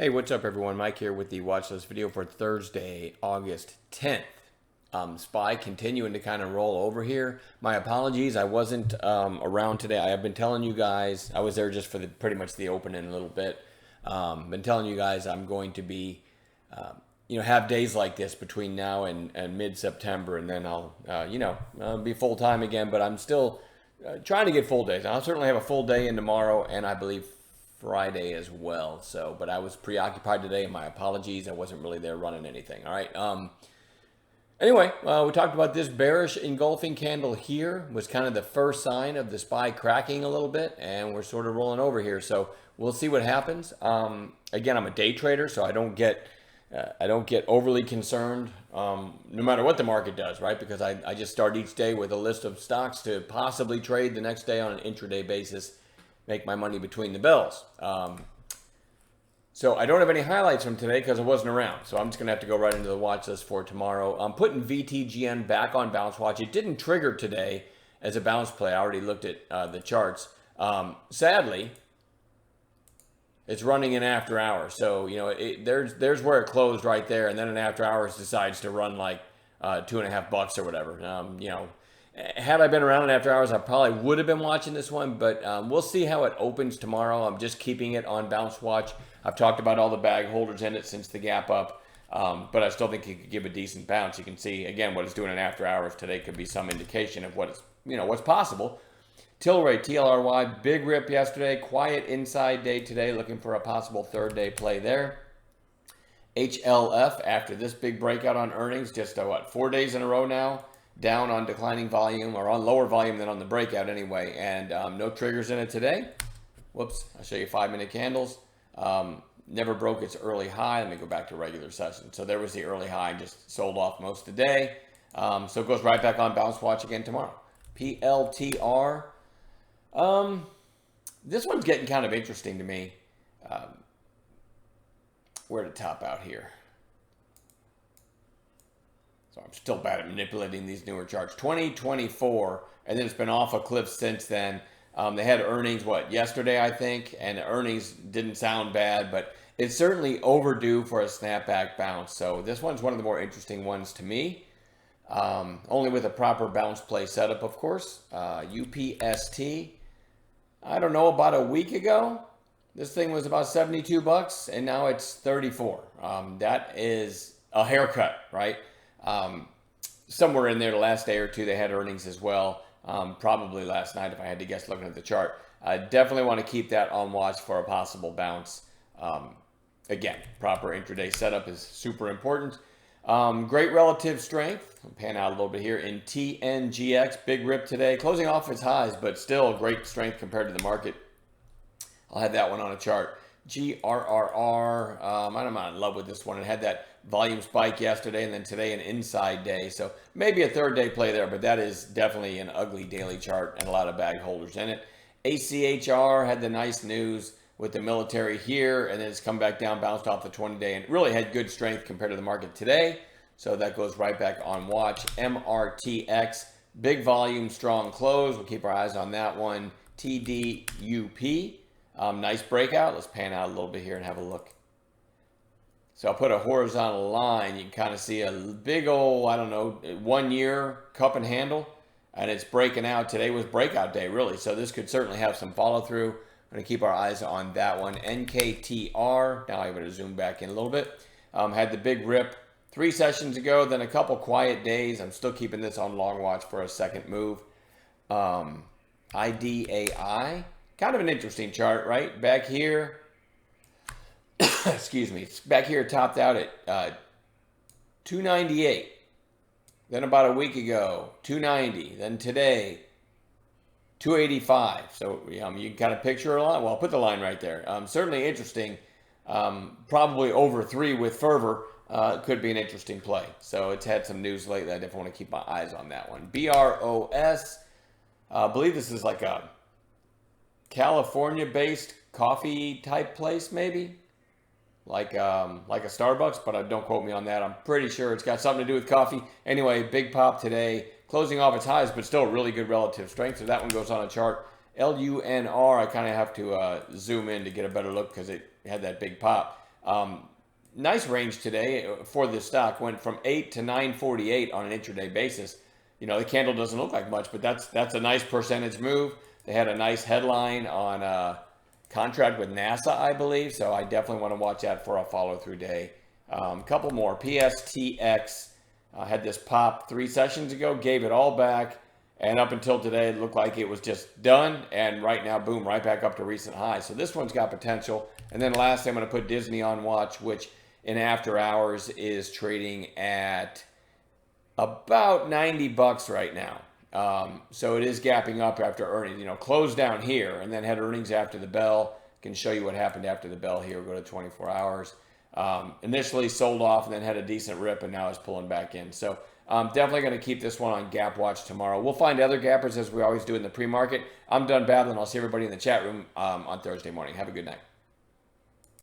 Hey, what's up, everyone? Mike here with the watch list video for Thursday, August 10th. SPY continuing to kind of roll over here. My apologies, I wasn't around today. I have been telling you guys, I was there just for pretty much the open in a little bit. Been telling you guys I'm going to be, have days like this between now and mid-September, and then I'll be full-time again, but I'm still trying to get full days. I'll certainly have a full day in tomorrow, and I believe Friday as well. So, but I was preoccupied today, and my apologies. I wasn't really there running anything. All right. Anyway, we talked about this bearish engulfing candle here was kind of the first sign of the SPY cracking a little bit, and we're sort of rolling over here. So we'll see what happens. Again, I'm a day trader, so I don't get overly concerned no matter what the market does, right? Because I just start each day with a list of stocks to possibly trade the next day on an intraday basis, make my money between the bells. So I don't have any highlights from today because I wasn't around. So I'm just going to have to go right into the watch list for tomorrow. I'm putting VTGN back on bounce watch. It didn't trigger today as a bounce play. I already looked at the charts. Sadly, it's running in after hours. So, there's where it closed right there. And then in after hours decides to run like $2.50 or whatever. Had I been around in after hours, I probably would have been watching this one, but we'll see how it opens tomorrow. I'm just keeping it on bounce watch. I've talked about all the bag holders in it since the gap up, but I still think it could give a decent bounce. You can see, again, what it's doing in after hours today could be some indication of what's possible. Tilray, TLRY, big rip yesterday, quiet inside day today, looking for a possible third day play there. HLF, after this big breakout on earnings, just 4 days in a row now, down on declining volume, or on lower volume than on the breakout anyway, and no triggers in it today. Whoops, I'll show you 5-minute candles. Never broke its early high. Let me go back to regular session. So there was the early high, just sold off most of the day. So it goes right back on bounce watch again tomorrow. PLTR. This one's getting kind of interesting to me. Where to top out here? So I'm still bad at manipulating these newer charts. 2024, and then it's been off a cliff since then. They had earnings, yesterday, I think, and the earnings didn't sound bad, but it's certainly overdue for a snapback bounce. So this one's one of the more interesting ones to me, only with a proper bounce play setup, of course. UPST, I don't know, about a week ago, this thing was about $72, and now it's 34. That is a haircut, right? Somewhere in there, the last day or two, they had earnings as well. Probably last night, if I had to guess, looking at the chart. I definitely want to keep that on watch for a possible bounce. Again, proper intraday setup is super important. Great relative strength. I'll pan out a little bit here in TNGX. Big rip today. Closing off its highs, but still great strength compared to the market. I'll have that one on a chart. GRRR. I'm not in love with this one. It had that volume spike yesterday, and then today an inside day. So maybe a third day play there, but that is definitely an ugly daily chart and a lot of bag holders in it. ACHR had the nice news with the military here, and then it's come back down, bounced off the 20-day, and really had good strength compared to the market today. So that goes right back on watch. MRTX, big volume, strong close. We'll keep our eyes on that one. TDUP. Nice breakout. Let's pan out a little bit here and have a look. So I'll put a horizontal line. You can kind of see a big old, 1 year cup and handle, and it's breaking out. Today was breakout day, really. So this could certainly have some follow through. I'm going to keep our eyes on that one. NKTR. Now I'm going to zoom back in a little bit. Had the big rip 3 sessions ago, then a couple quiet days. I'm still keeping this on long watch for a second move. IDAI. Kind of an interesting chart, right? Back here, excuse me, back here topped out at 298. Then about a week ago, 290. Then today, 285. So you can kind of picture a line. Well, I'll put the line right there. Certainly interesting. Probably over 3 with fervor. Could be an interesting play. So it's had some news lately. I definitely want to keep my eyes on that one. BROS. I believe this is like a California-based coffee type place, maybe like a Starbucks, but don't quote me on that. I'm pretty sure it's got something to do with coffee. Anyway, big pop today, closing off its highs, but still really good relative strength. So that one goes on a chart. LUNR, I kind of have to zoom in to get a better look because it had that big pop. Nice range today for this stock. Went from 8 to 948 on an intraday basis. The candle doesn't look like much, but that's a nice percentage move. They had a nice headline on a contract with NASA, I believe. So I definitely want to watch that for a follow-through day. Couple more. PSTX had this pop 3 sessions ago, gave it all back. And up until today, it looked like it was just done. And right now, boom, right back up to recent highs. So this one's got potential. And then lastly, I'm going to put Disney on watch, which in after hours is trading at about $90 right now. So it is gapping up after earnings. Closed down here and then had earnings after the bell. Can show you what happened after the bell here. Go to 24 hours. Initially sold off and then had a decent rip and now is pulling back in. So definitely going to keep this one on Gap Watch tomorrow. We'll find other gappers as we always do in the pre-market. I'm done babbling. I'll see everybody in the chat room on Thursday morning. Have a good night.